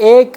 1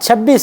26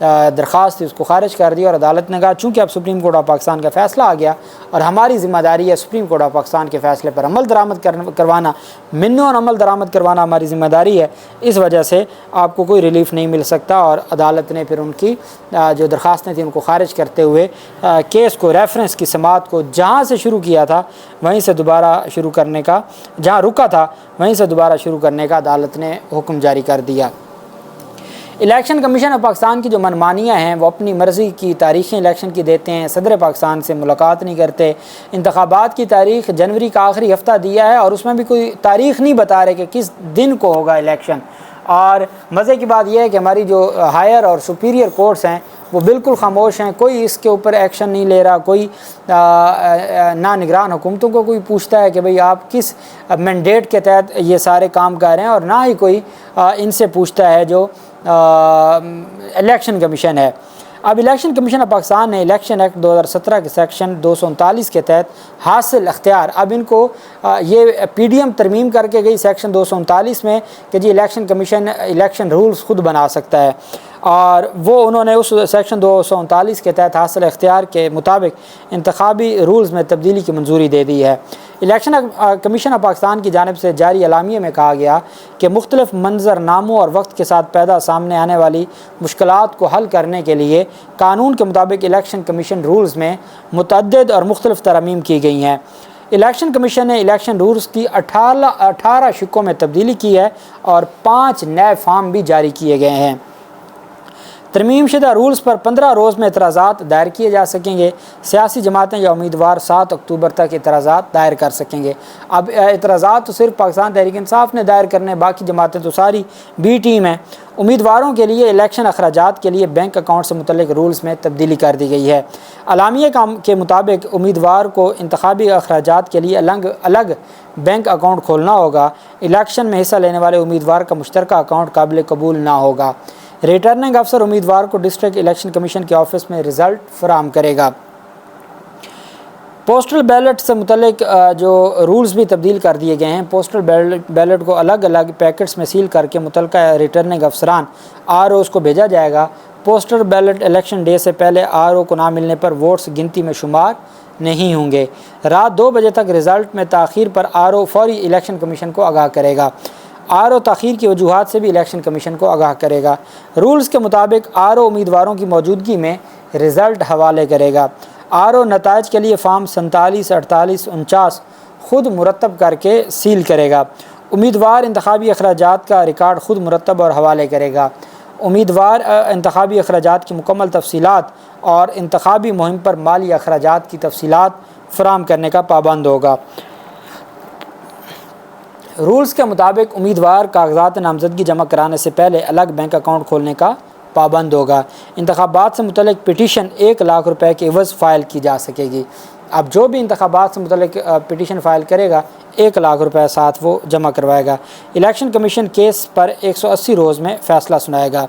درخواست تھی اس کو خارج کر دی، اور عدالت نے کہا چونکہ اب سپریم کورٹ آف پاکستان کا فیصلہ آ گیا اور ہماری ذمہ داری ہے سپریم کورٹ آف پاکستان کے فیصلے پر عمل درآمد کروانا، منون عمل درآمد کروانا ہماری ذمہ داری ہے، اس وجہ سے آپ کو کوئی ریلیف نہیں مل سکتا۔ اور عدالت نے پھر ان کی جو درخواستیں تھیں ان کو خارج کرتے ہوئے کیس کو ریفرنس کی سماعت کو جہاں سے شروع کیا تھا وہیں سے دوبارہ شروع کرنے کا، جہاں رکا تھا وہیں سے دوبارہ شروع کرنے کا عدالت نے حکم جاری کر دیا۔ الیکشن کمیشن آف پاکستان کی جو منمانیاں ہیں وہ اپنی مرضی کی تاریخیں الیکشن کی دیتے ہیں، صدر پاکستان سے ملاقات نہیں کرتے، انتخابات کی تاریخ جنوری کا آخری ہفتہ دیا ہے اور اس میں بھی کوئی تاریخ نہیں بتا رہے کہ کس دن کو ہوگا الیکشن۔ اور مزے کی بات یہ ہے کہ ہماری جو ہائر اور سپیریئر کورٹس ہیں وہ بالکل خاموش ہیں، کوئی اس کے اوپر ایکشن نہیں لے رہا، کوئی نہ نگران حکومتوں کو کوئی پوچھتا ہے کہ بھئی آپ کس مینڈیٹ کے تحت یہ سارے کام کر رہے ہیں، اور نہ ہی کوئی ان سے پوچھتا ہے جو الیکشن کمیشن ہے۔ اب الیکشن کمیشن آف پاکستان نے الیکشن ایکٹ 2017 کے سیکشن 239 کے تحت حاصل اختیار، اب ان کو یہ پی ڈی ایم ترمیم کر کے گئی سیکشن 239 میں کہ جی الیکشن کمیشن الیکشن رولز خود بنا سکتا ہے، اور وہ انہوں نے اس سیکشن 239 کے تحت حاصل اختیار کے مطابق انتخابی رولز میں تبدیلی کی منظوری دے دی ہے۔ الیکشن کمیشن آف پاکستان کی جانب سے جاری اعلامیے میں کہا گیا کہ مختلف منظر ناموں اور وقت کے ساتھ سامنے آنے والی مشکلات کو حل کرنے کے لیے قانون کے مطابق الیکشن کمیشن رولز میں متعدد اور مختلف ترامیم کی گئی ہیں۔ الیکشن کمیشن نے الیکشن رولز کی 18 شقوں میں تبدیلی کی ہے اور 5 نئے فارم بھی جاری کیے گئے ہیں۔ ترمیم شدہ رولز پر 15 روز میں اعتراضات دائر کیے جا سکیں گے۔ سیاسی جماعتیں یا امیدوار 7 اکتوبر تک اعتراضات دائر کر سکیں گے۔ اب اعتراضات تو صرف پاکستان تحریک انصاف نے دائر کرنے، باقی جماعتیں تو ساری بی ٹیم ہیں۔ امیدواروں کے لیے الیکشن اخراجات کے لیے بینک اکاؤنٹ سے متعلق رولز میں تبدیلی کر دی گئی ہے۔ اعلامیے کے مطابق امیدوار کو انتخابی اخراجات کے لیے الگ بینک اکاؤنٹ کھولنا ہوگا۔ الیکشن میں حصہ لینے والے امیدوار کا مشترکہ اکاؤنٹ قابل قبول نہ ہوگا۔ ریٹرننگ افسر امیدوار کو ڈسٹرکٹ الیکشن کمیشن کے آفس میں رزلٹ فراہم کرے گا۔ پوسٹل بیلٹ سے متعلق جو رولز بھی تبدیل کر دیے گئے ہیں۔ پوسٹل بیلٹ کو الگ الگ پیکٹس میں سیل کر کے متعلقہ ریٹرننگ افسران ROs کو بھیجا جائے گا۔ پوسٹل بیلٹ الیکشن ڈے سے پہلے RO کو نہ ملنے پر ووٹس گنتی میں شمار نہیں ہوں گے۔ رات 2 بجے تک رزلٹ میں تاخیر پر RO فوری الیکشن کمیشن کو آگاہ کرے گا۔ RO تاخیر کی وجوہات سے بھی الیکشن کمیشن کو آگاہ کرے گا۔ رولز کے مطابق RO امیدواروں کی موجودگی میں رزلٹ حوالے کرے گا۔ RO نتائج کے لیے فارم 47، 48، 49 خود مرتب کر کے سیل کرے گا۔ امیدوار انتخابی اخراجات کا ریکارڈ خود مرتب اور حوالے کرے گا۔ امیدوار انتخابی اخراجات کی مکمل تفصیلات اور انتخابی مہم پر مالی اخراجات کی تفصیلات فراہم کرنے کا پابند ہوگا۔ رولز کے مطابق امیدوار کاغذات نامزدگی جمع کرانے سے پہلے الگ بینک اکاؤنٹ کھولنے کا پابند ہوگا۔ انتخابات سے متعلق پٹیشن 1 لاکھ روپے کے عوض فائل کی جا سکے گی۔ اب جو بھی انتخابات سے متعلق پٹیشن فائل کرے گا 1 لاکھ روپے ساتھ وہ جمع کروائے گا۔ الیکشن کمیشن کیس پر 180 روز میں فیصلہ سنائے گا۔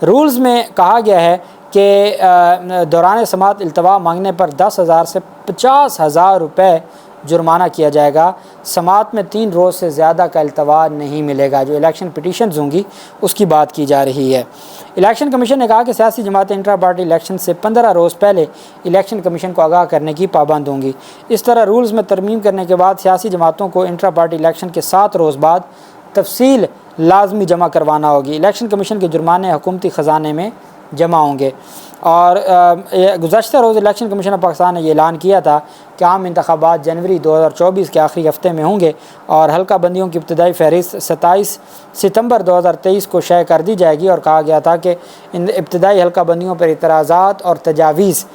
رولز میں کہا گیا ہے کہ دوران سماعت التوا مانگنے پر 10,000 سے 50,000 روپے جرمانہ کیا جائے گا۔ سماعت میں 3 روز سے زیادہ کا التوا نہیں ملے گا۔ جو الیکشن پٹیشنز ہوں گی اس کی بات کی جا رہی ہے۔ الیکشن کمیشن نے کہا کہ سیاسی جماعتیں انٹرا پارٹی الیکشن سے 15 روز پہلے الیکشن کمیشن کو آگاہ کرنے کی پابند ہوں گی۔ اس طرح رولز میں ترمیم کرنے کے بعد سیاسی جماعتوں کو انٹرا پارٹی الیکشن کے 7 روز بعد تفصیل لازمی جمع کروانا ہوگی۔ الیکشن کمیشن کے جرمانے حکومتی خزانے میں جمع ہوں گے۔ اور گزشتہ روز الیکشن کمیشن آف پاکستان نے یہ اعلان کیا تھا کہ عام انتخابات جنوری 2024 کے آخری ہفتے میں ہوں گے اور حلقہ بندیوں کی ابتدائی فہرست 27 ستمبر 2023 کو شائع کر دی جائے گی، اور کہا گیا تھا کہ ان ابتدائی حلقہ بندیوں پر اعتراضات اور تجاویز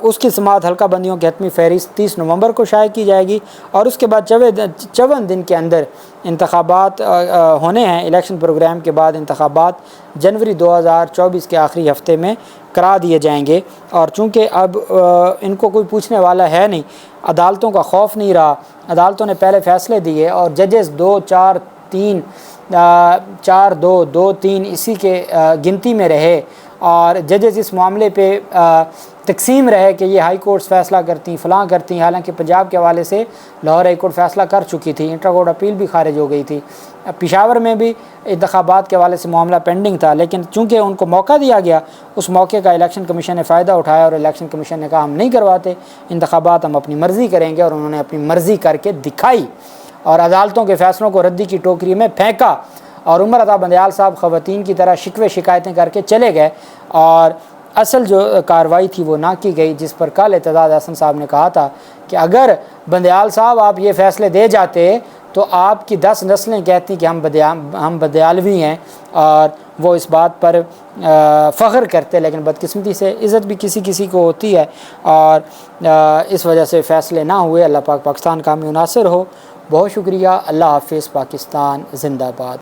اس کی سماعت حلقہ بندیوں کی حتمی فہرست 30 نومبر کو شائع کی جائے گی، اور اس کے بعد 54 دن کے اندر انتخابات ہونے ہیں۔ الیکشن پروگرام کے بعد انتخابات جنوری 2024 کے آخری ہفتے میں کرا دیے جائیں گے، اور چونکہ اب ان کو کوئی پوچھنے والا ہے نہیں، عدالتوں کا خوف نہیں رہا، عدالتوں نے پہلے فیصلے دیے اور ججز 2-4-3 4-2-2-3 اسی کے گنتی میں رہے، اور ججز اس معاملے پہ تقسیم رہے کہ یہ ہائی کورٹس فیصلہ کرتی فلاں کرتی، حالانکہ پنجاب کے حوالے سے لاہور ہائی کورٹ فیصلہ کر چکی تھی، انٹر کورٹ اپیل بھی خارج ہو گئی تھی، پشاور میں بھی انتخابات کے حوالے سے معاملہ پینڈنگ تھا، لیکن چونکہ ان کو موقع دیا گیا اس موقع کا الیکشن کمیشن نے فائدہ اٹھایا اور الیکشن کمیشن نے کہا ہم نہیں کرواتے انتخابات، ہم اپنی مرضی کریں گے، اور انہوں نے اپنی مرضی کر کے دکھائی اور عدالتوں کے فیصلوں کو ردی کی ٹوکری میں پھینکا، اور عمر عطا بندیال صاحب خواتین کی طرح شکوے شکایتیں کر کے چلے گئے، اور اصل جو کارروائی تھی وہ نہ کی گئی، جس پر کل اعتزاز احسن صاحب نے کہا تھا کہ اگر بندیال صاحب آپ یہ فیصلے دے جاتے تو آپ کی 10 نسلیں کہتی کہ ہم بندیالوی ہیں، اور وہ اس بات پر فخر کرتے، لیکن بدقسمتی سے عزت بھی کسی کسی کو ہوتی ہے، اور اس وجہ سے فیصلے نہ ہوئے۔ اللہ پاک پاکستان کا حامی و ناصر ہو۔ بہت شکریہ۔ اللہ حافظ۔ پاکستان زندہ باد۔